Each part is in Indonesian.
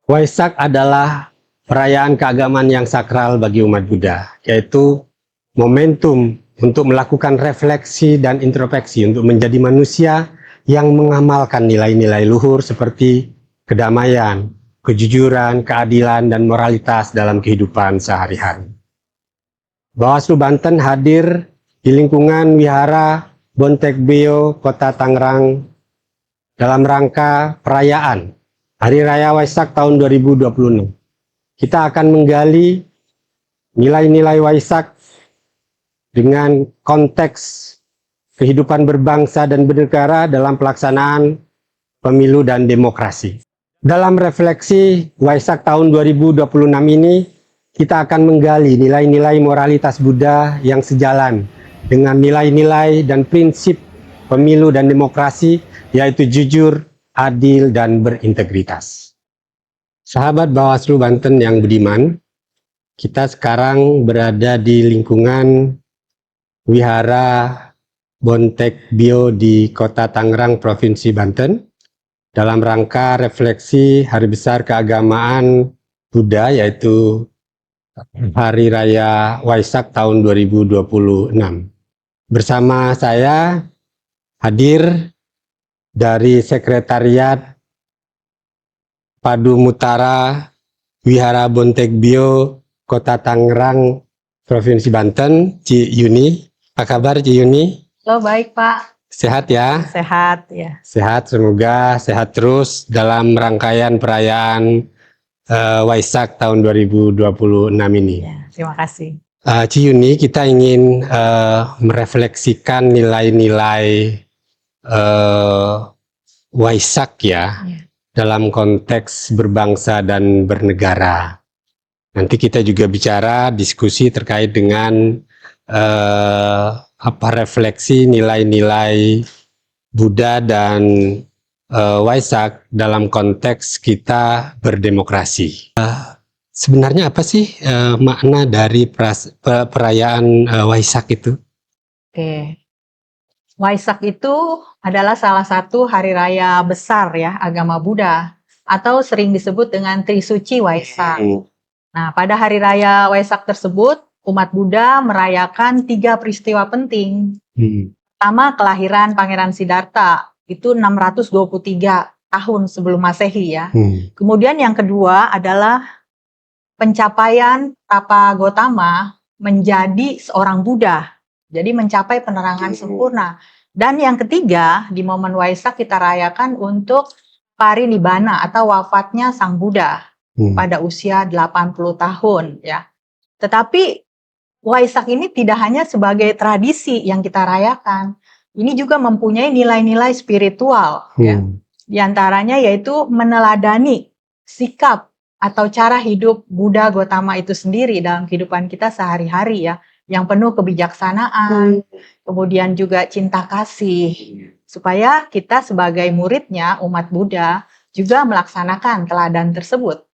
Waisak adalah perayaan keagamaan yang sakral bagi umat Buddha, yaitu momentum untuk melakukan refleksi dan introspeksi untuk menjadi manusia yang mengamalkan nilai-nilai luhur seperti kedamaian, kejujuran, keadilan, dan moralitas dalam kehidupan sehari-hari. Bawaslu Banten hadir di lingkungan Wihara Bontek Beo, Kota Tangerang dalam rangka perayaan Hari Raya Waisak tahun 2026. Kita akan menggali nilai-nilai Waisak dengan konteks kehidupan berbangsa dan bernegara dalam pelaksanaan pemilu dan demokrasi. Dalam refleksi Waisak tahun 2026 ini, kita akan menggali nilai-nilai moralitas Buddha yang sejalan dengan nilai-nilai dan prinsip pemilu dan demokrasi, yaitu jujur, adil, dan berintegritas. Sahabat Bawaslu Banten yang budiman, kita sekarang berada di lingkungan Wihara Bontek Beo di Kota Tangerang, Provinsi Banten, dalam rangka refleksi Hari Besar Keagamaan Buddha, yaitu Hari Raya Waisak tahun 2026. Bersama saya hadir dari Sekretariat Padu Mutara Wihara Bontek Beo Kota Tangerang Provinsi Banten, Ci Yuni. Apa kabar Ci Yuni? Halo, baik Pak. Sehat ya? Sehat ya. Sehat, semoga sehat terus dalam rangkaian perayaan Waisak tahun 2026 ini. Ya, terima kasih. Ci Yuni, kita ingin merefleksikan nilai-nilai Waisak ya, dalam konteks berbangsa dan bernegara. Nanti kita juga bicara diskusi terkait dengan refleksi nilai-nilai Buddha dan Waisak dalam konteks kita berdemokrasi. Sebenarnya apa sih makna dari perayaan Waisak itu? Oke. Waisak itu adalah salah satu hari raya besar ya agama Buddha atau sering disebut dengan Trisuci Waisak. Nah, pada hari raya Waisak tersebut umat Buddha merayakan 3 peristiwa penting. Pertama, kelahiran Pangeran Siddhartha, itu 623 tahun sebelum Masehi ya. Kemudian yang kedua adalah pencapaian Tathagotama menjadi seorang Buddha. Jadi mencapai penerangan sempurna. Dan yang ketiga, di momen Waisak kita rayakan untuk parinibbana atau wafatnya Sang Buddha pada usia 80 tahun ya. Tetapi Waisak ini tidak hanya sebagai tradisi yang kita rayakan. Ini juga mempunyai nilai-nilai spiritual ya. Di antaranya yaitu meneladani sikap atau cara hidup Buddha Gotama itu sendiri dalam kehidupan kita sehari-hari ya. Yang penuh kebijaksanaan, kemudian juga cinta kasih, supaya kita sebagai muridnya, umat Buddha, juga melaksanakan teladan tersebut.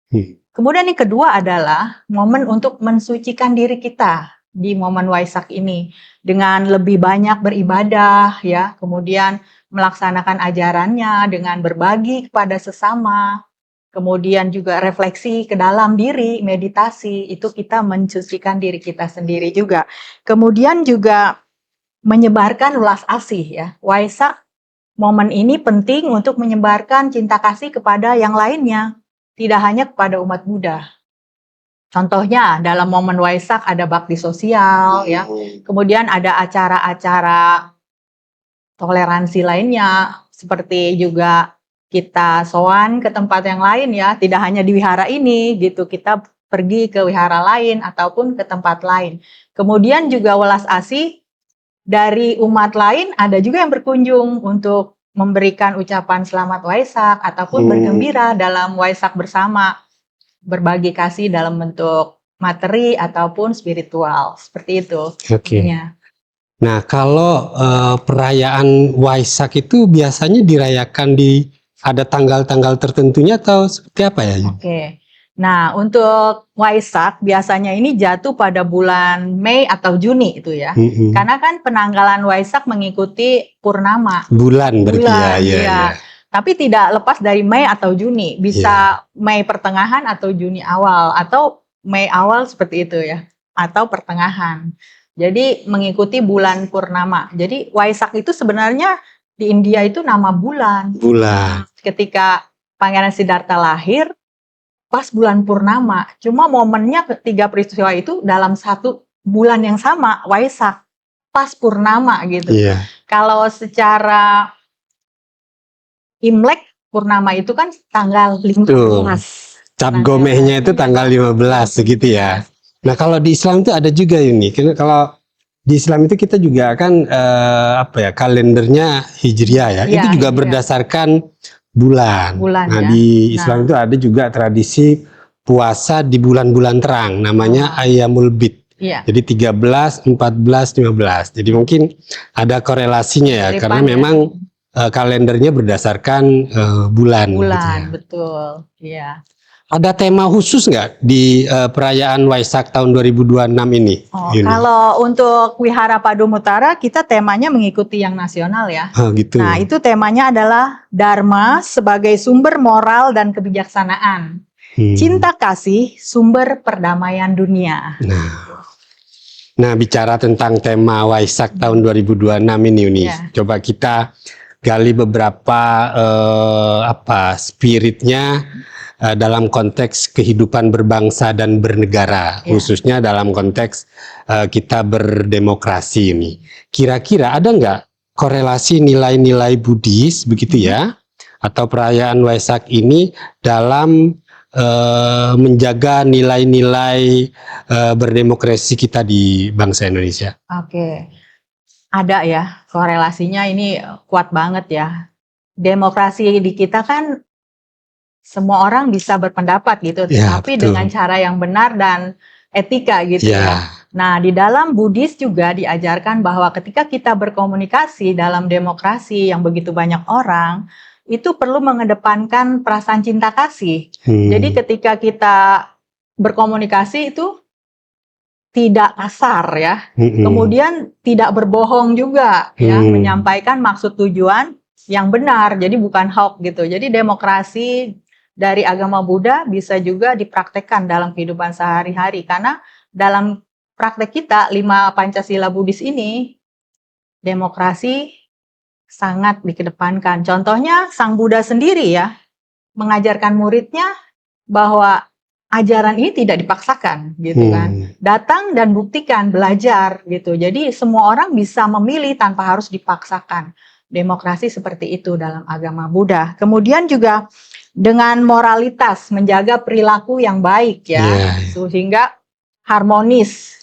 Kemudian yang kedua adalah momen untuk mensucikan diri kita di momen Waisak ini, dengan lebih banyak beribadah, ya, kemudian melaksanakan ajarannya dengan berbagi kepada sesama, kemudian juga refleksi ke dalam diri, meditasi, itu kita mensucikan diri kita sendiri juga. Kemudian juga menyebarkan welas asih ya. Waisak, momen ini penting untuk menyebarkan cinta kasih kepada yang lainnya, tidak hanya kepada umat Buddha. Contohnya dalam momen Waisak ada bakti sosial ya. Kemudian ada acara-acara toleransi lainnya, seperti juga kita sowan ke tempat yang lain ya, tidak hanya di wihara ini gitu, kita pergi ke wihara lain ataupun ke tempat lain. Kemudian juga welas asih dari umat lain ada juga yang berkunjung untuk memberikan ucapan selamat Waisak ataupun bergembira dalam Waisak bersama, berbagi kasih dalam bentuk materi ataupun spiritual, seperti itu. Nah, kalau perayaan Waisak itu biasanya dirayakan di ada tanggal-tanggal tertentunya atau seperti apa ya? Nah, untuk Waisak biasanya ini jatuh pada bulan Mei atau Juni itu ya. Karena kan penanggalan Waisak mengikuti purnama. Bulan berarti ya. Tapi tidak lepas dari Mei atau Juni, bisa Mei pertengahan atau Juni awal, atau Mei awal seperti itu ya, atau pertengahan. Jadi mengikuti bulan purnama. Jadi Waisak itu sebenarnya di India itu nama bulan. Bulan. Ketika Pangeran Siddhartha lahir, pas bulan purnama. Cuma momennya ketiga peristiwa itu dalam satu bulan yang sama, Waisak, pas purnama gitu. Iya. Kalau secara Imlek purnama itu kan tanggal 15. Cap gomehnya itu tanggal 15 segitu ya. Nah, kalau di Islam itu ada juga ini. Kalau di Islam itu kita juga kan kalendernya Hijriah ya. Iya, itu juga Hijriah. berdasarkan bulan. Nah, ya. di Islam itu ada juga tradisi puasa di bulan-bulan terang, namanya Ayyamul Bid. Iya. Jadi 13, 14, 15. Jadi mungkin ada korelasinya ya, karena memang kalendernya berdasarkan bulan. Gitu ya. Betul. Iya. Ada tema khusus nggak di perayaan Waisak tahun 2026 ini? Kalau untuk Wihara Padumutara kita temanya mengikuti yang nasional ya. Gitu. Nah, itu temanya adalah Dharma sebagai sumber moral dan kebijaksanaan. Cinta kasih sumber perdamaian dunia. Nah, bicara tentang tema Waisak tahun 2026 ini Uni, coba kita gali beberapa spiritnya dalam konteks kehidupan berbangsa dan bernegara, khususnya dalam konteks kita berdemokrasi ini. Kira-kira ada nggak korelasi nilai-nilai Buddhis begitu ya, atau perayaan Waisak ini dalam menjaga nilai-nilai berdemokrasi kita di bangsa Indonesia? Oke. Ada ya, korelasinya ini kuat banget ya. Demokrasi di kita kan semua orang bisa berpendapat gitu, tapi dengan cara yang benar dan etika gitu ya. Nah, di dalam Buddhis juga diajarkan bahwa ketika kita berkomunikasi dalam demokrasi yang begitu banyak orang, itu perlu mengedepankan perasaan cinta kasih. Jadi ketika kita berkomunikasi itu tidak kasar ya, kemudian tidak berbohong juga ya, menyampaikan maksud tujuan yang benar, jadi bukan hoax gitu. Jadi demokrasi dari agama Buddha bisa juga dipraktekkan dalam kehidupan sehari-hari, karena dalam praktek kita 5 Pancasila Buddhis ini demokrasi sangat dikedepankan. Contohnya Sang Buddha sendiri ya mengajarkan muridnya bahwa ajaran ini tidak dipaksakan gitu kan. Datang dan buktikan, belajar gitu. Jadi semua orang bisa memilih tanpa harus dipaksakan. Demokrasi seperti itu dalam agama Buddha. Kemudian juga dengan moralitas, menjaga perilaku yang baik ya, sehingga harmonis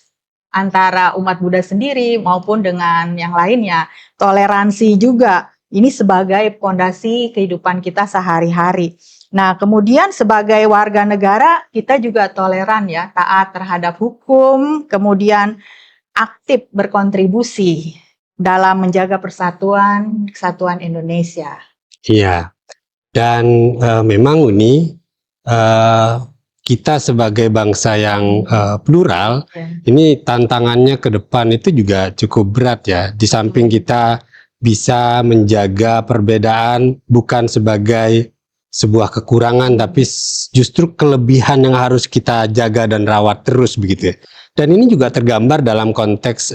antara umat Buddha sendiri maupun dengan yang lainnya. Toleransi juga, ini sebagai fondasi kehidupan kita sehari-hari. Nah, kemudian sebagai warga negara kita juga toleran ya, taat terhadap hukum, kemudian aktif berkontribusi dalam menjaga persatuan, kesatuan Indonesia. Iya, dan memang Uni, kita sebagai bangsa yang plural, ini tantangannya ke depan itu juga cukup berat ya. Di samping kita bisa menjaga perbedaan bukan sebagai sebuah kekurangan, tapi justru kelebihan yang harus kita jaga dan rawat terus begitu ya. Dan ini juga tergambar dalam konteks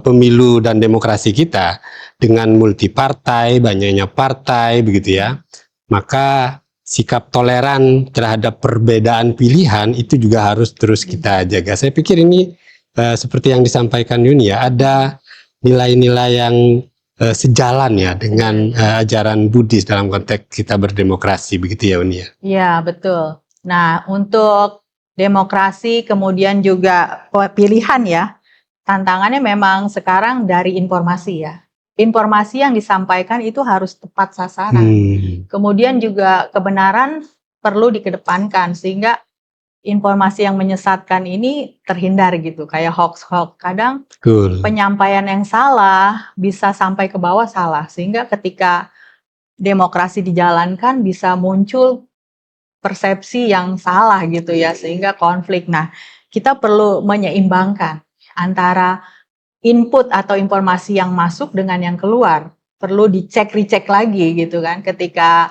pemilu dan demokrasi kita dengan multipartai, banyaknya partai begitu ya. Maka sikap toleran terhadap perbedaan pilihan itu juga harus terus kita jaga. Saya pikir ini seperti yang disampaikan Yuni ya, ada nilai-nilai yang sejalan ya dengan ajaran Buddhis dalam konteks kita berdemokrasi begitu ya Uni ya. Iya betul. Nah untuk demokrasi kemudian juga pilihan ya, tantangannya memang sekarang dari informasi ya. Informasi yang disampaikan itu harus tepat sasaran. Kemudian juga kebenaran perlu dikedepankan sehingga informasi yang menyesatkan ini terhindar gitu, kayak hoax-hoax. Kadang penyampaian yang salah bisa sampai ke bawah salah, sehingga ketika demokrasi dijalankan bisa muncul persepsi yang salah gitu ya, sehingga konflik. Nah, kita perlu menyeimbangkan antara input atau informasi yang masuk dengan yang keluar. perlu dicek-recek lagi gitu kan, ketika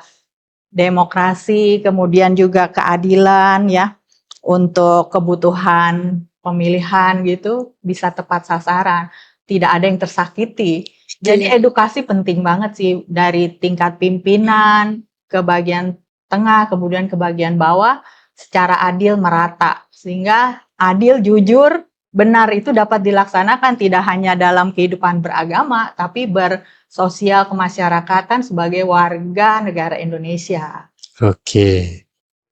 demokrasi, kemudian juga keadilan ya, untuk kebutuhan pemilihan gitu bisa tepat sasaran, tidak ada yang tersakiti. Jadi edukasi penting banget sih dari tingkat pimpinan ke bagian tengah, kemudian ke bagian bawah secara adil merata, sehingga adil, jujur, benar itu dapat dilaksanakan tidak hanya dalam kehidupan beragama, tapi bersosial kemasyarakatan sebagai warga negara Indonesia. Oke.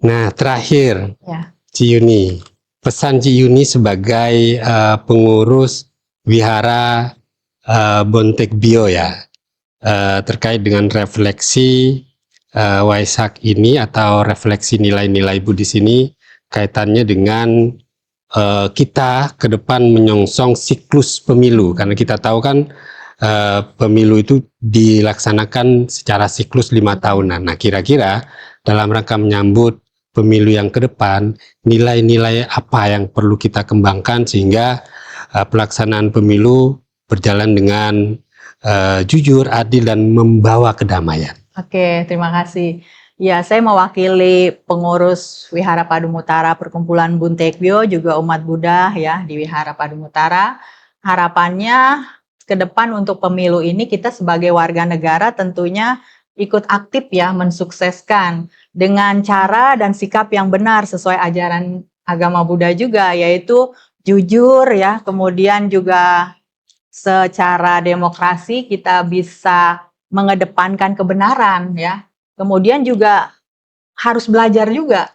Nah, terakhir, Ya. Ci Yuni, pesan Ci Yuni sebagai pengurus Wihara Bontek Bio ya, terkait dengan refleksi Waisak ini atau refleksi nilai-nilai Buddhis ini kaitannya dengan kita ke depan menyongsong siklus pemilu, karena kita tahu kan pemilu itu dilaksanakan secara siklus 5 tahunan. Nah, kira-kira dalam rangka menyambut pemilu yang ke depan, nilai-nilai apa yang perlu kita kembangkan sehingga pelaksanaan pemilu berjalan dengan jujur, adil, dan membawa kedamaian. Oke, terima kasih. Ya, saya mewakili pengurus Wihara Padumutara Perkumpulan Buntekbyo, juga umat Buddha ya di Wihara Padumutara. Harapannya ke depan untuk pemilu ini kita sebagai warga negara tentunya ikut aktif ya mensukseskan dengan cara dan sikap yang benar sesuai ajaran agama Buddha juga, yaitu jujur ya, kemudian juga secara demokrasi kita bisa mengedepankan kebenaran ya. Kemudian juga harus belajar juga,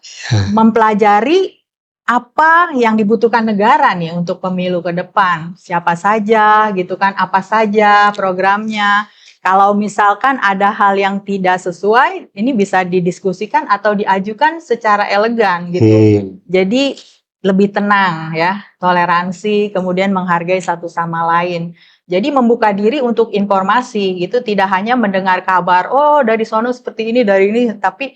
mempelajari apa yang dibutuhkan negara nih untuk pemilu ke depan. Siapa saja gitu kan, apa saja programnya. Kalau misalkan ada hal yang tidak sesuai, ini bisa didiskusikan atau diajukan secara elegan gitu. Jadi lebih tenang ya, toleransi, kemudian menghargai satu sama lain. Jadi membuka diri untuk informasi gitu, tidak hanya mendengar kabar, oh dari sono seperti ini, dari ini, tapi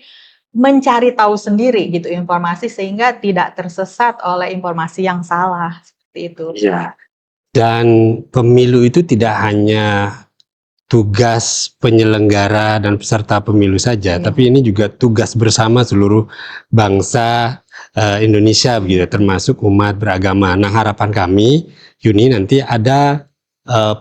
mencari tahu sendiri gitu informasi sehingga tidak tersesat oleh informasi yang salah, seperti itu. Ya. Dan pemilu itu tidak hanya tugas penyelenggara dan peserta pemilu saja, tapi ini juga tugas bersama seluruh bangsa Indonesia begitu, termasuk umat beragama. Nah, harapan kami, Yuni, nanti ada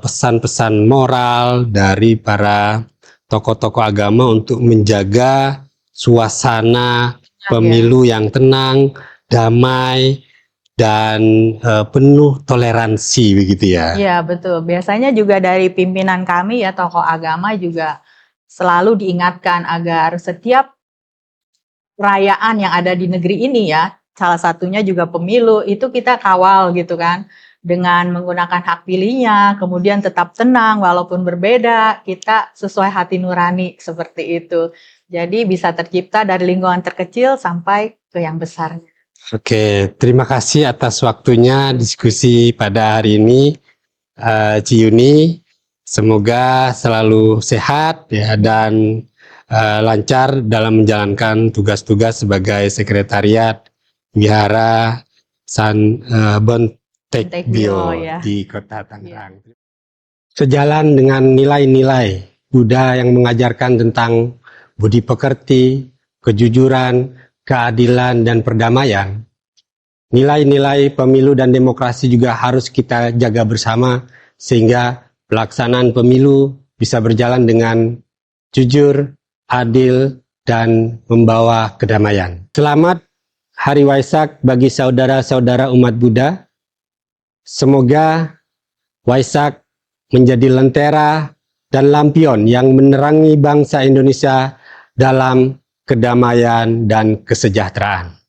pesan-pesan moral dari para tokoh-tokoh agama untuk menjaga suasana pemilu yang tenang, damai, dan penuh toleransi begitu ya. Iya betul, biasanya juga dari pimpinan kami ya, tokoh agama juga selalu diingatkan agar setiap perayaan yang ada di negeri ini ya, salah satunya juga pemilu, itu kita kawal gitu kan, dengan menggunakan hak pilihnya, kemudian tetap tenang walaupun berbeda, kita sesuai hati nurani seperti itu. Jadi bisa tercipta dari lingkungan terkecil sampai ke yang besar. Oke, terima kasih atas waktunya diskusi pada hari ini, Ci Yuni. Semoga selalu sehat ya dan lancar dalam menjalankan tugas-tugas sebagai sekretariat Wihara Bontek Bio ya. di Kota Tangerang. Sejalan dengan nilai-nilai Buddha yang mengajarkan tentang budi pekerti, kejujuran, keadilan, dan perdamaian, nilai-nilai pemilu dan demokrasi juga harus kita jaga bersama sehingga pelaksanaan pemilu bisa berjalan dengan jujur, adil, dan membawa kedamaian. Selamat Hari Waisak bagi saudara-saudara umat Buddha. Semoga Waisak menjadi lentera dan lampion yang menerangi bangsa Indonesia dalam kedamaian dan kesejahteraan.